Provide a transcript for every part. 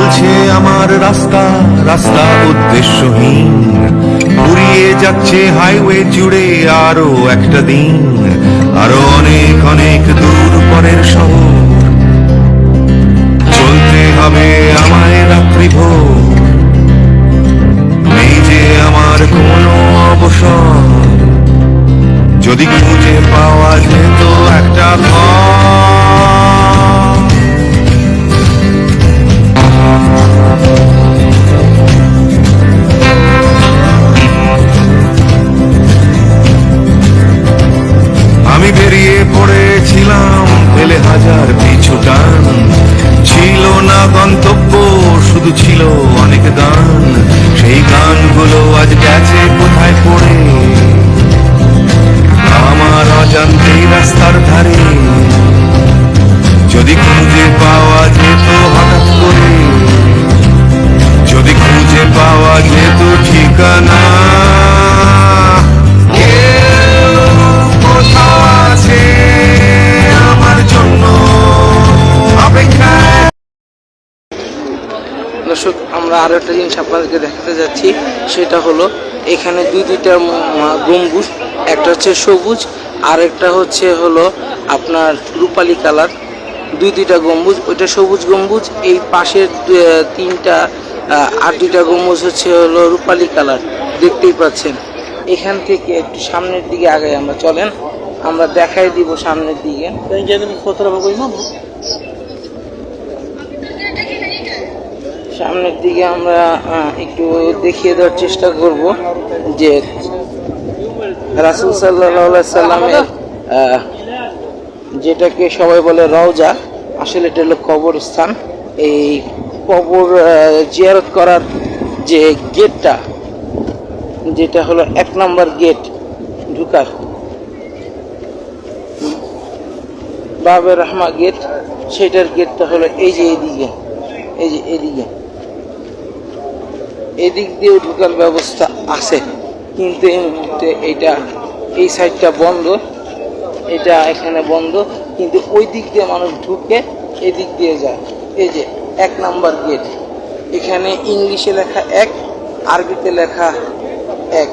চলছে আমার রাস্তা, রাস্তা উদ্দেশ্যহীন, ফুরিয়ে যাচ্ছে হাইওয়ে জুড়ে আরো একটা দিন, আরো অনেক অনেক দূর পরের শহর, চলতে হবে আমায় রাত্রি ভোর, নেই যে আমার কোনো অবসর, যদি খুঁজে পাওয়া যেত একটা ঘর। আমি বেরিয়ে পড়েছিলাম ফেলে হাজার পিছু টান, ছিল না গন্তব্য, শুধু ছিল অনেক গান, সেই গানগুলো আজ গেছে কোথায় পড়ে আমার অজান্তেই রাস্তার ধারে, যদি খুঁজে পাওয়া যেত হঠাৎ করে, যদি খুঁজে পাওয়া যেত ঠিকানা, কেউ কোথাও আছে আমার জন্য অপেক্ষায়। দর্শক, আমরা আরো একটা জিনিস আপনাদেরকে দেখাতে যাচ্ছি, সেটা হলো এখানে দুইটা গম্বুজ, একটা হচ্ছে সবুজ আর একটা হচ্ছে হলো আপনার রূপালী কালার, দুইটা গম্বুজ। ওইটা সবুজ গম্বুজ, এই পাশের তিনটা আর দুইটা গম্বুজ হচ্ছে হলো রূপালী কালার, দেখতেই পাচ্ছেন। এখান থেকে একটু সামনের দিকে আগে আমরা চলেন, আমরা দেখাই দিব সামনের দিকে। সামনের দিকে আমরা একটু দেখিয়ে দেওয়ার চেষ্টা করব যে রাসূল সাল্লাল্লাহু সাল্লামের যেটাকে সবাই বলে রওজা, আসলে এটা হলো কবরস্থান। এই কবর জিয়ারত করার যে গেটটা, যেটা হলো 1 নম্বর গেট ঢুকার, বাবে রহমা গেট, সেটার গেটটা হলো এই যে এইদিকে, এই যে এদিকে, এদিক দিয়েও ঢোকার ব্যবস্থা আছে, কিন্তু এই মুহূর্তে এটা এই সাইডটা বন্ধ, এটা এখানে বন্ধ, কিন্তু ওই দিক দিয়ে মানুষ ঢুকে এদিক দিয়ে যায়। এই যে 1 নম্বর গেট, এখানে ইংলিশে লেখা 1, আরবিতে লেখা 1,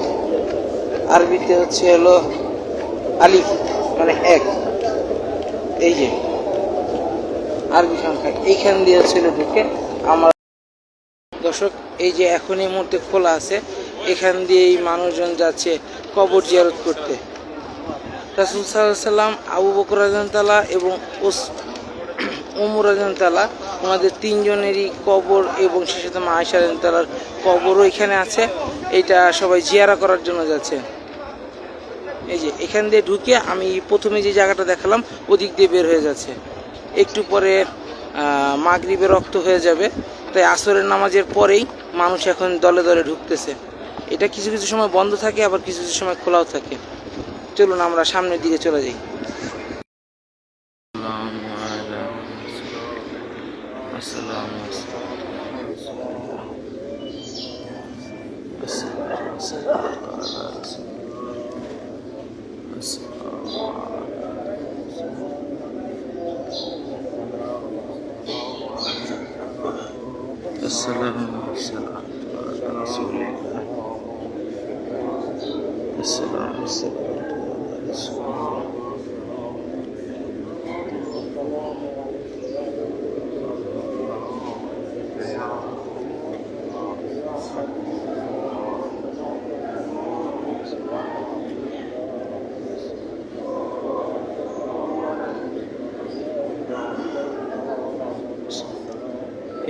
আরবিতে হচ্ছে হলো আলিফ মানে 1, এই যে আরবি সংখ্যা, এইখান দিয়ে ছিল ঢুকে আমরা। দর্শক, এই যে এখন এই মুহূর্তে খোলা আছে, এখান দিয়েই মানুষজন যাচ্ছে কবর জিয়ারত করতে। রাসূল সাল্লাল্লাহু আলাইহি সাল্লাম, আবু বকর রাদিয়াল্লাহু তাআলা এবং ওমর রাদিয়াল্লাহু তাআলা, ওনাদের তিনজনেরই কবর এবং সেই সাথে মা আয়েশা রাদিয়াল্লাহু তাআলার কবরও এখানে আছে। এটা সবাই জিয়ারা করার জন্য যাচ্ছে। এই যে এখান দিয়ে ঢুকে আমি প্রথমে যে জায়গাটা দেখালাম ওদিক দিয়ে বের হয়ে যাচ্ছে, একটু পরে মাগরিবের রক্ত হয়ে যাবে, তাই আসরের নামাজের পরেই মানুষ এখন দলে দলে ঢুকতেছে। এটা কিছু কিছু সময় বন্ধ থাকে, আবার কিছু কিছু সময় খোলাও থাকে। চলুন আমরা সামনের দিকে চলে যাই।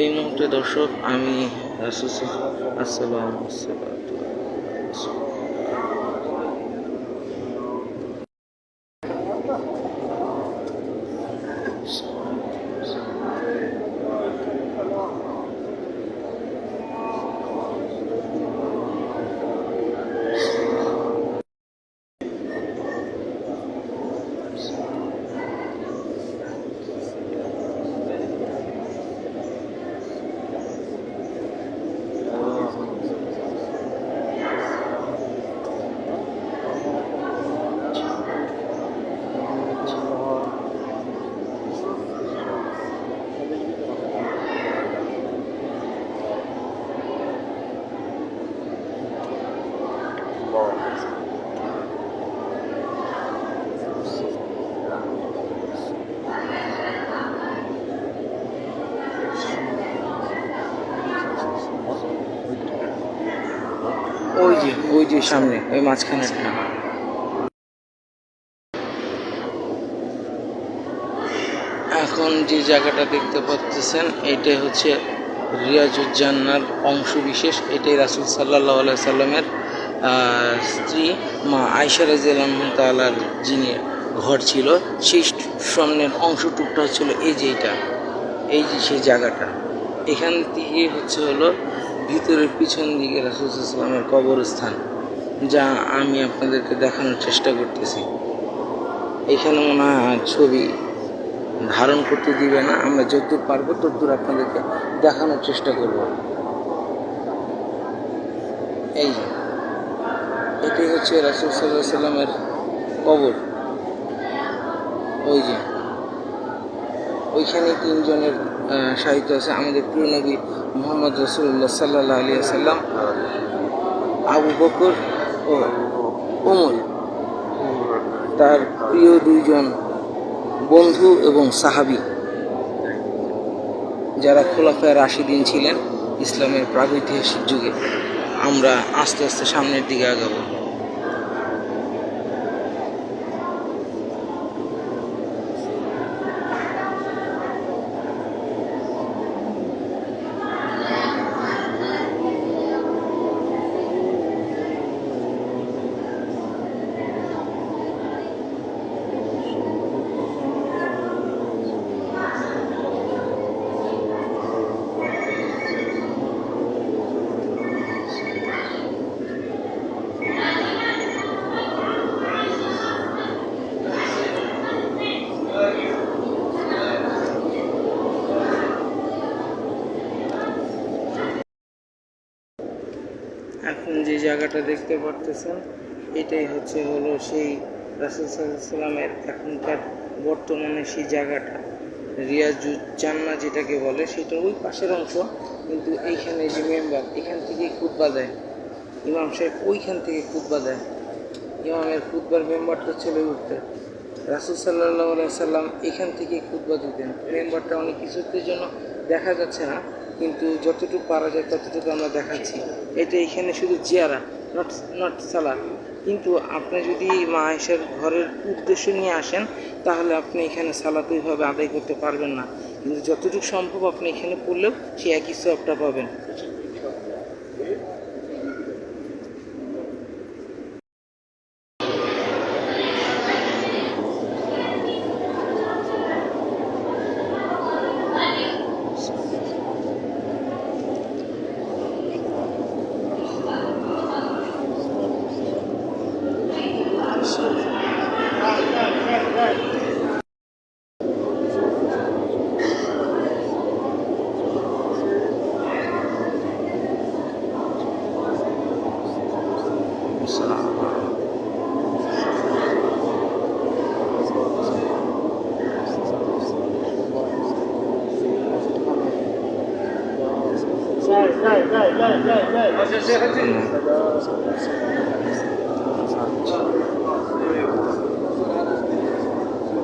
এই মুহূর্তে দর্শক আমি আসসালামু ওই যে সামনে ওই মাঝখানেরটা। এখন যে জায়গাটা দেখতে পাচ্ছেন এইটাই হচ্ছে রিয়াজুজ্জান্নার অংশ বিশেষ। এটাই রাসূল সাল্লাল্লাহু আলাইহি সাল্লামের স্ত্রী মা আয়েশা রাদিয়াল্লাহু তাআলার যিনি ঘর ছিল, সেই সামনের অংশটুকটা হচ্ছিল এই যে এইটা, এই যে সেই জায়গাটা। এখান থেকে হচ্ছে হলো ভিতরের পিছন দিকে রাসূল সাল্লাল্লাহু আলাইহি সাল্লামের কবরস্থান, যা আমি আপনাদেরকে দেখানোর চেষ্টা করতেছি। এখানে মনে হয় ছবি ধারণ করতে দিবে না, আমরা যতদূর পারবো ততদূর আপনাদেরকে দেখানোর চেষ্টা করব। এই যে এটাই হচ্ছে রাসূল সাল্লাল্লাহু আলাইহি সাল্লামের কবর। ওই যে ওইখানে তিনজনের সাহিত্য আছে, আমাদের প্রিয় নবী মুহাম্মদ রাসূলুল্লাহ সাল্লাল্লাহু আলাইহি ওয়াসাল্লাম, আবু বকর ও ওমর, তার প্রিয় দুইজন বন্ধু এবং সাহাবী, যারা খোলাফায়ে রাশিদিন ছিলেন ইসলামের প্রাগৈতিহাসিক যুগে। আমরা আস্তে আস্তে সামনের দিকে আগাবো। এখন যে জায়গাটা দেখতে পারতেছেন এটাই হচ্ছে হলো সেই রাসূল সাল্লাল্লাহু আলাইহি সাল্লামের এখনকার বর্তমানে সেই জায়গাটা রিয়াজুজ্জান্নাহ যেটাকে বলে, সেটা ওই পাশের অংশ। কিন্তু এইখানে যে মেম্বার, এখান থেকেই খুতবা দেয় ইমাম সাহেব, ওইখান থেকে খুতবা দেয়। ইমামের খুতবার মেম্বারটা ছিল উঠতে, রাসূল সাল্লাল্লাহু আলাইহি সাল্লাম এখান থেকে খুতবা দিতেন। মেম্বারটা অনেক কিছুর জন্য দেখা যাচ্ছে না, কিন্তু যতটুকু পারা যায় ততটুকু আমরা দেখাচ্ছি। এটা এখানে শুধু জিয়ারা, নট সালাত। কিন্তু আপনি যদি মা আয়েশার ঘরের উদ্দেশ্য নিয়ে আসেন তাহলে আপনি এখানে সালাত ওইভাবে আদায় করতে পারবেন না, কিন্তু যতটুকু সম্ভব আপনি এখানে পড়লেও সেই একই সওয়াবটা পাবেন।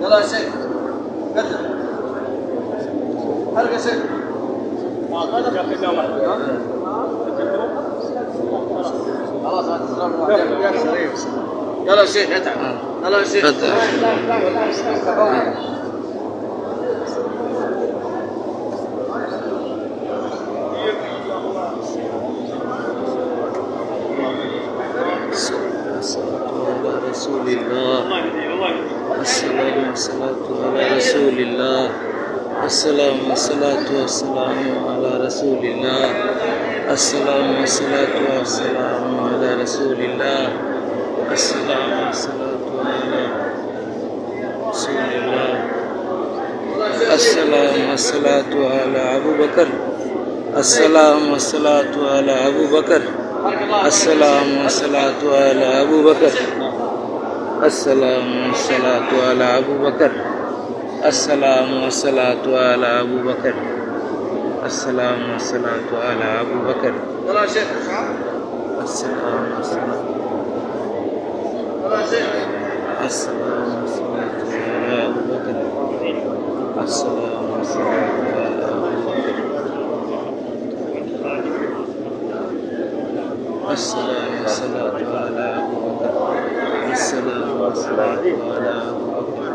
يلا يا شيخ قدم حرق يا شيخ يلا يا شيخ اتعب يلا يا شيخ رسول الله السلام والصلاة على رسول الله السلام والصلاة والسلام على رسول الله السلام والصلاة والسلام على رسول الله السلام والصلاة على رسول الله السلام والصلاة على أبو بكر السلام والصلاة على أبو بكر السلام والصلاة على أبو بكر السلام والصلاة على أبو بكر السلام والصلاة على أبو بكر السلام والصلاة على أبو بكر يلا يا شيخ السلام والصلاة يلا يا شيخ السلام والصلاة على أبو بكر السلام والصلاة على أبو بكر السلام الصلاة على أبو بكر السلام والصلاة على أبو بكر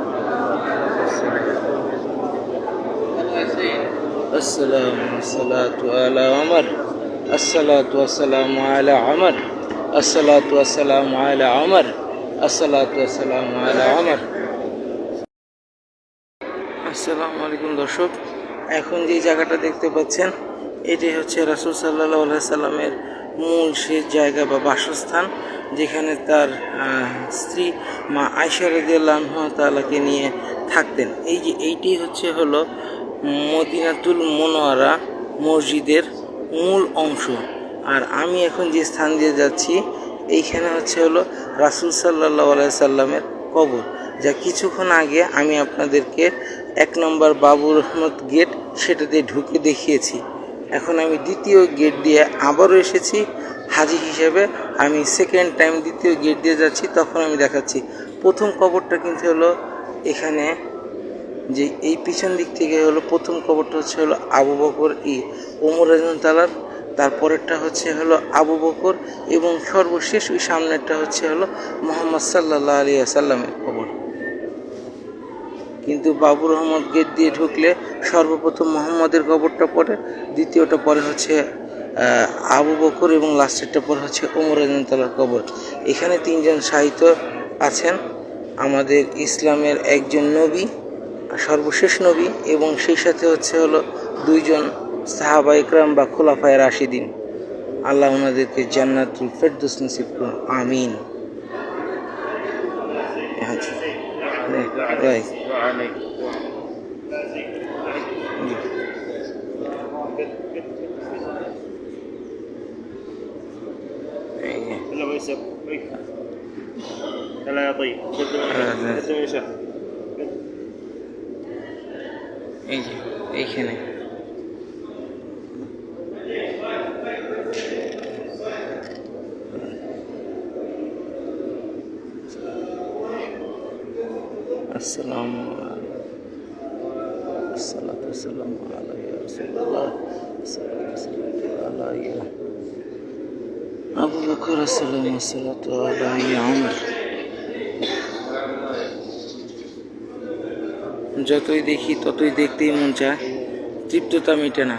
السلام والصلاة على عمر الصلاة والسلام على عمر الصلاة والسلام على عمر الصلاة والسلام على عمر আসসালামু আলাইকুম দর্শক, এখন যে জায়গাটা দেখতে পাচ্ছেন এটি হচ্ছে রাসূল সাল্লাল্লাহু আলাইহি সাল্লামের মূল সেই জায়গা বা বাসস্থান, যেখানে তার স্ত্রী মা আয়েশা রাদিয়াল্লাহু তাআলাকে নিয়ে থাকতেন। এই যে এইটি হলো মদিনাতুল মুনাওয়ারা মসজিদের মূল অংশ। আর আমি এখন যে স্থান দিয়ে যাচ্ছি এইখানে হলো রাসূল সাল্লাল্লাহু আলাইহি সাল্লামের কবর, যা কিছুক্ষণ আগে আমি আপনাদেরকে 1 নম্বর বাবুর রহমত গেট সেটা দিয়ে ঢুকে দেখিয়েছি। এখন আমি দ্বিতীয় গেট দিয়ে আবারও এসেছি হাজি হিসেবে, আমি সেকেন্ড টাইম দ্বিতীয় গেট দিয়ে যাচ্ছি। তখন আমি দেখাচ্ছি প্রথম কবরটা কিন্তু এখানে যে এই পিছন দিক থেকে প্রথম কবরটা হলো আবু বকর ওমর রাদিয়াল্লাহু তাআলার, তারপরেরটা হলো আবু বকর এবং সর্বশেষ ওই সামনেরটা হলো মুহাম্মদ সাল্লাল্লাহু আলাইহি ওয়াসাল্লামের কবর। কিন্তু বাবুর রহমত গেট দিয়ে ঢুকলে সর্বপ্রথম মুহাম্মদের কবরটা পড়ে, দ্বিতীয়টা পরে আবু বকর এবং লাস্টেরটা পরে ওমর রাদিয়াল্লাহু তাআলার কবর। এখানে 3 জন শাহিদ আছেন, আমাদের ইসলামের একজন নবী, সর্বশেষ নবী, এবং সেই সাথে 2 জন সাহাবা ইকরাম বা খুলাফায়ে রাশিদিন। আল্লাহ ওনাদেরকে জান্নাতুল ফেরদৌস নসিব করুন, আমিন। রাইট يلا ويسر يلا يا طيب قدم يا شيخ এই যে এইখানে আসসালামু আলাইকুম আবু বকর আসসালাতু আলাইহি আমর। যতই দেখি ততই দেখতেই মন চায়, তৃপ্ততা মিটে না।